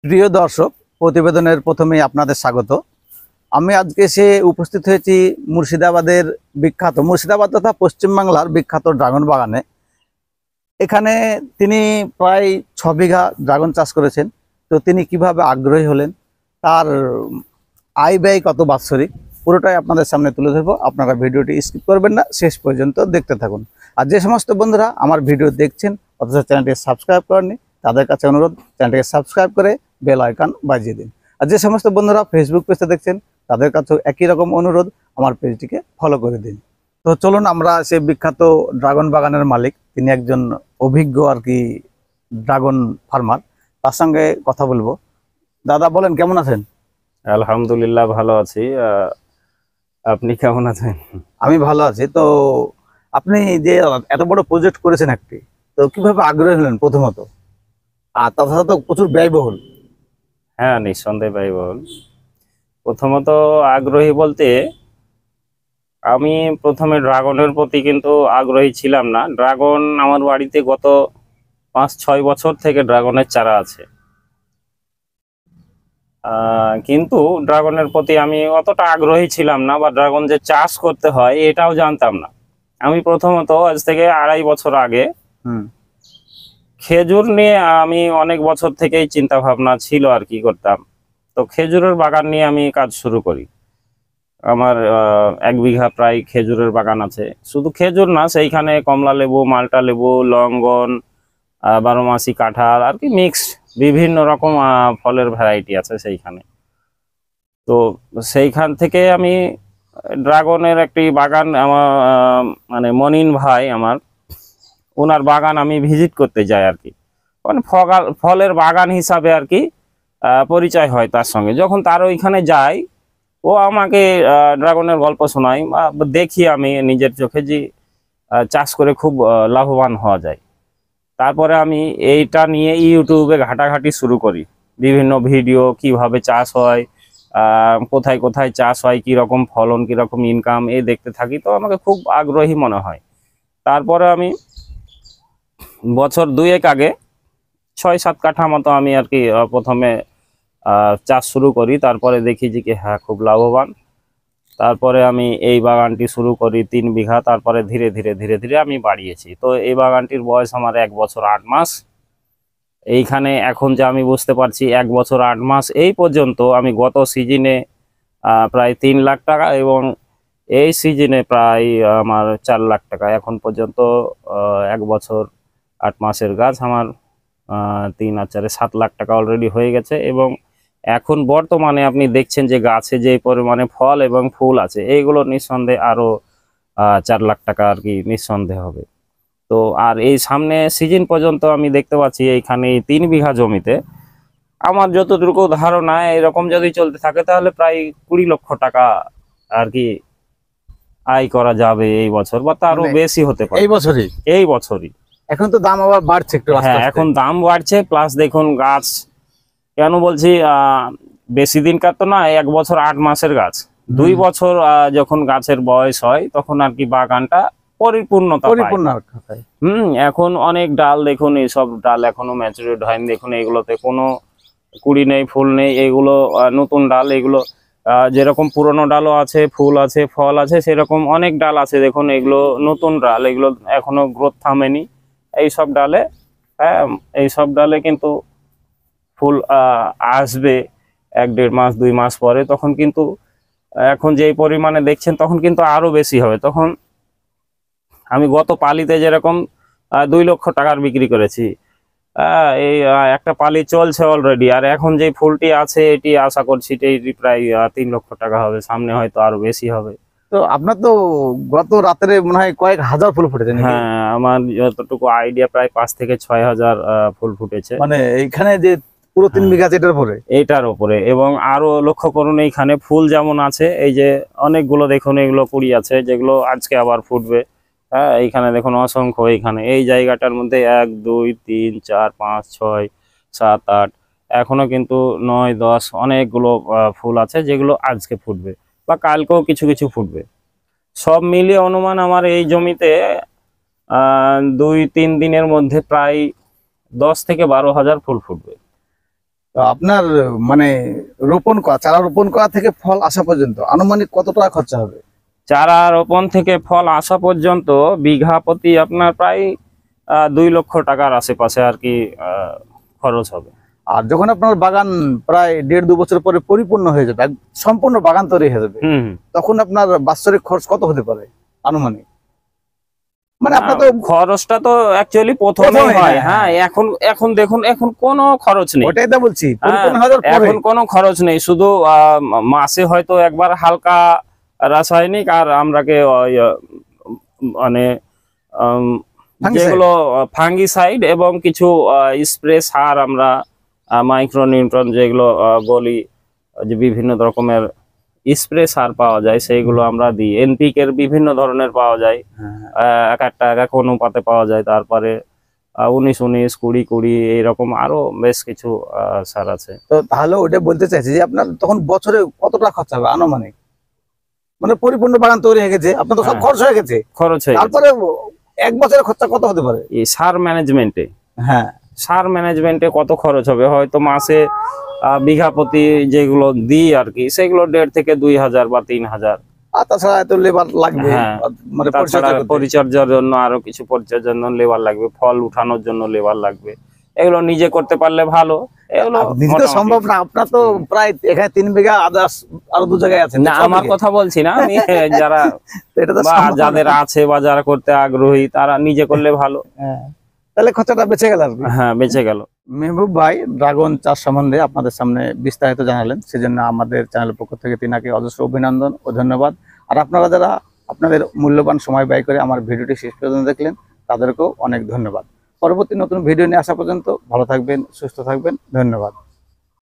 প্রিয় দর্শক, প্রতিবেদনের প্রথমেই আপনাদের স্বাগত। আমি আজকে এসে উপস্থিত হয়েছি মুর্শিদাবাদের মুর্শিদাবাদ তথা পশ্চিমবাংলার বিখ্যাত ড্রাগন বাগানে। এখানে তিনি প্রায় 6 বিঘা ড্রাগন চাষ করেছেন। তো তিনি কিভাবে আগ্রহী হলেন, তার আয় ব্যয় কত বাৎসরিক, পুরোটাই আপনাদের সামনে তুলে ধরবো। আপনারা ভিডিওটি স্কিপ করবেন না, শেষ পর্যন্ত দেখতে থাকুন। আর যে সমস্ত বন্ধুরা আমার ভিডিও দেখছেন অথচ চ্যানেলটি সাবস্ক্রাইব করেননি, তাদের কাছে অনুরোধ, চ্যানেলটিকে সাবস্ক্রাইব করে বেল আইকন বাজিয়ে দিন। আর যে সমস্ত বন্ধুরা ফেসবুক পেজে দেখছেন, তাদের কাছেও একই রকম অনুরোধ, আমার পেজটিকে ফলো করে দিন। তো চলুন আমরা সেই বিখ্যাত ড্রাগন বাগানের মালিক, তিনি একজন অভিজ্ঞ ড্রাগন ফার্মার, তার সঙ্গে কথা বলবো। দাদা বলেন, কেমন আছেন? আলহামদুলিল্লাহ ভালো আছি। আপনি কেমন আছেন? আমি ভালো আছি। তো আপনি যে এত বড় প্রজেক্ট করেছেন একটি, তো কিভাবে আগ্রহী হলেন প্রথমত? আর তাছাড়া তো প্রচুর ব্যয়বহুল। হ্যাঁ, নিঃসন্দেহে ব্যয়বহুল। প্রথমত আগ্রহী বলতে আমি প্রথমে ড্রাগনের প্রতি কিন্তু আগ্রহী ছিলাম না। ড্রাগন আমার বাড়িতে গত 5-6 বছর থেকে ড্রাগনের চারা আছে, কিন্তু ড্রাগনের প্রতি আমি অতটা আগ্রহী ছিলাম না, বা ড্রাগন যে চাষ করতে হয় এটাও জানতাম না। আমি প্রথমত আজ থেকে 2.5 বছর আগে খেজুর নিয়ে আমি অনেক বছর থেকেই চিন্তা ভাবনা ছিল আর কি করতাম। তো খেজুরের বাগান নিয়ে আমি কাজ শুরু করি। আমার 1 বিঘা প্রায় খেজুরের বাগান আছে। শুধু খেজুর না, সেইখানে কমলা লেবু, মাল্টা লেবু, লঙ্গন, 12 মাসি কাঁঠাল আর কি মিক্সড বিভিন্ন রকম ফলের ভ্যারাইটি আছে সেইখানে। তো সেইখান থেকে আমি ড্রাগনের একটি বাগান আমার মানে মনিন ভাই আমার, ওনার বাগান আমি ভিজিট করতে যাই আর কি। মানে ফলের বাগান হিসাবে আর কি পরিচয় হয় তার সঙ্গে। যখন তার ওইখানে যাই, ও আমাকে ড্রাগনের গল্প শোনায়, দেখি আমি নিজের চোখে যে চাষ করে খুব লাভবান হওয়া যায়। তারপরে আমি এইটা নিয়ে ইউটিউবে ঘাটাঘাটি শুরু করি, বিভিন্ন ভিডিও কিভাবে চাষ হয়, কোথায় কোথায় চাষ হয়, কীরকম ফলন, কীরকম ইনকাম, এই দেখতে থাকি। তো আমাকে খুব আগ্রহী মনে হয়। তারপরে আমি বছর 2 আগে 6-7 কাঠা মতো আমি আর কি প্রথমে চাষ শুরু করি। তারপরে দেখি যে কি হ্যাঁ, খুব লাভবান। তারপরে আমি এই বাগানটি শুরু করি 3 বিঘা। তারপরে ধীরে ধীরে ধীরে ধীরে আমি বাড়িয়েছি। তো এই বাগানটির বয়স আমার 1 বছর 8 মাস। এইখানে এখন যে আমি বুঝতে পারছি 1 বছর 8 মাস এই পর্যন্ত আমি গত সিজনে প্রায় 3 লাখ টাকা, এবং এই সিজনে প্রায় আমার 4 লাখ টাকা। এখন পর্যন্ত 1 বছর 8 মাসের গাছ আমার 3 আর 4 7 লাখ টাকা অলরেডি হয়ে গেছে। এবং এখন বর্তমানে আপনি দেখছেন যে গাছে যে পরিমাণে ফল এবং ফুল আছে, এইগুলো নিঃসন্দেহে আরো 4 লাখ টাকা আর কি নিঃসন্দেহে হবে। তো আর এই সামনে সিজন পর্যন্ত আমি দেখতে পাচ্ছি এইখানে 3 বিঘা জমিতে আমার যতটুকু ধারণা, এরকম যদি চলতে থাকে তাহলে প্রায় 20 লক্ষ টাকা আর কি আয় করা যাবে এই বছর, বা তারও বেশি হতে পারে এই বছরই। এখন তো দাম আবার বাড়ছে একটু। হ্যাঁ, এখন দাম বাড়ছে, প্লাস দেখুন গাছ, কেন বলছি বেশি দিনকার তো না, 1 বছর 8 মাসের গাছ। 2 বছর যখন গাছের বয়স হয় তখন আর কি বাগানটা পরিপূর্ণতা পায়। এখন অনেক ডাল দেখুন, এইসব ডাল এখনো ম্যাচুরেট হয়নি। দেখুন এগুলোতে কোনো কুড়ি নেই, ফুল নেই। এগুলো নতুন ডাল। এগুলো যেরকম পুরনো ডালও আছে, ফুল আছে, ফল আছে, সেরকম অনেক ডাল আছে। দেখুন এগুলো নতুন ডাল, এগুলো এখনো গ্রোথ থামেনি। এইসব ডালে এইসব ডালে কিন্তু ফুল আসবে 1-1.5 মাস 2 মাস পরে। তখন কিন্তু এখন যে পরিমাণে দেখছেন তখন কিন্তু আরো বেশি হবে। তখন আমি গত পালিতে যেরকম 2 লক্ষ টাকার বিক্রি করেছি, এই একটা পালি চলছে অলরেডি। আর এখন যে ফুলটি আছে এটি আশা করছি এটি প্রায় 3 লক্ষ টাকা হবে, সামনে হয়তো আরো বেশি হবে। তো আপনার তো গত রাতে মনে হয় কয়েক হাজার ফুল ফুটেছে। হ্যাঁ, আমার যতটুকু আইডিয়া প্রায় 5 থেকে 6 হাজার ফুল ফুটেছে। মানে এইখানে যে পুরো 3 বিঘা এটার উপরে। এবং আরো লক্ষ্য করুন এইখানে ফুল যেমন আছে, এই যে অনেকগুলো দেখুন এগুলো কুড়ি আছে, যেগুলো আজকে আবার ফুটবে। হ্যাঁ, এইখানে দেখুন অসংখ্য। এইখানে এই জায়গাটার মধ্যে 1 2 3 4 5 6 7 8 এখনো কিন্তু 9 10 অনেকগুলো ফুল আছে, যেগুলো আজকে ফুটবে বা কালকেও কিছু কিছু ফুটবে। সব মিলিয়ে অনুমান আমার এই জমিতে 2-3 দিনের মধ্যে প্রায় 10 থেকে 12 হাজার ফুল ফুটবে। তো আপনার মানে চারা রোপণ করা থেকে ফল আসা পর্যন্ত আনুমানিক কত টাকা খরচা হবে? চারা রোপণ থেকে ফল আসা পর্যন্ত বিঘা প্রতি আপনার প্রায় 2 লক্ষ টাকার আশেপাশে আর কি খরচ হবে। আর যখন আপনার বাগান প্রায় 1.5-2 বছর পরে পরিপূর্ণ হয়ে যাবে, সম্পূর্ণ বাগান তৈরি হয়ে যাবে, তখন আপনার বাৎসরিক খরচ কত হতে পারে আনুমানিক? মানে আপনার তো খরচটা তো অ্যাকচুয়ালি প্রথমে হয়। হ্যাঁ, এখন দেখুন, এখন কোনো খরচ নেই। ওটাই তো বলছি, পরিপূর্ণ হওয়ার পরে এখন কোনো খরচ নেই, শুধু মাসে হয়তো একবার হালকা রাসায়নিক আর আমরাকে মানে যেগুলো ফাঙ্গিসাইড এবং কিছু স্প্রে সার, আমরা মাইক্রোনিউট্রন যেগুলো বলি, যে বিভিন্ন রকমের স্প্রে সার পাওয়া যায়, সেইগুলো আমরা দিই। এনপিকে এর বিভিন্ন ধরনের পাওয়া যায়, এক এক অনুপাতে পাওয়া যায়। তারপরে 19-19, 20-20 এইরকম আরো বেশ কিছু সার আছে। তো তাহলে ওটা বলতে চাইছি যে আপনার তখন বছরে কত টাকা খরচ হবে আনুমানিক? মানে পরিপূর্ণ বাগান তৈরি হয়ে গেছে, আপনার তো সব খরচ হয়ে গেছে, তারপরে 1 বছরের খরচা কত হতে পারে এই সার ম্যানেজমেন্টে? হ্যাঁ, সার ম্যানেজমেন্টে কত খরচ হবে? হয়তো মাসে বিঘা প্রতি যেগুলো দিই আর কি, সেগুলো 1.5 থেকে 2,000 বা 3,000। আর তাছাড়া এত লেবার লাগবে, মানে পরিচর্যার জন্য আরো কিছু পরিচর্যার জন্য লেবার লাগবে, ফল উঠানোর জন্য লেবার লাগবে। এগুলো নিজে করতে পারলে ভালো। এগুলো নিজে সম্ভব না, আপনার তো প্রায় এখানে 3 বিঘা, আদার্স আরো 2 জায়গায় আছে। না, আমার কথা বলছি না আমি, যারা যাদের আছে বা যারা করতে আগ্রহী তারা নিজে করলে ভালো। তাহলে খরচাটা বেঁচে গেল আর কি। হ্যাঁ, বেঁচে গেল। মেহবুব ভাই ড্রাগন চাষ সম্বন্ধে আপনাদের সামনে বিস্তারিত জানালেন, সেজন্য আমাদের চ্যানেলের পক্ষ থেকে তিনাকে অজস্র অভিনন্দন ও ধন্যবাদ। আর আপনারা যারা আপনাদের মূল্যবান সময় ব্যয় করে আমার ভিডিওটি শেষ পর্যন্ত দেখলেন, তাদেরকেও অনেক ধন্যবাদ। পরবর্তী নতুন ভিডিও নিয়ে আসা পর্যন্ত ভালো থাকবেন, সুস্থ থাকবেন, ধন্যবাদ।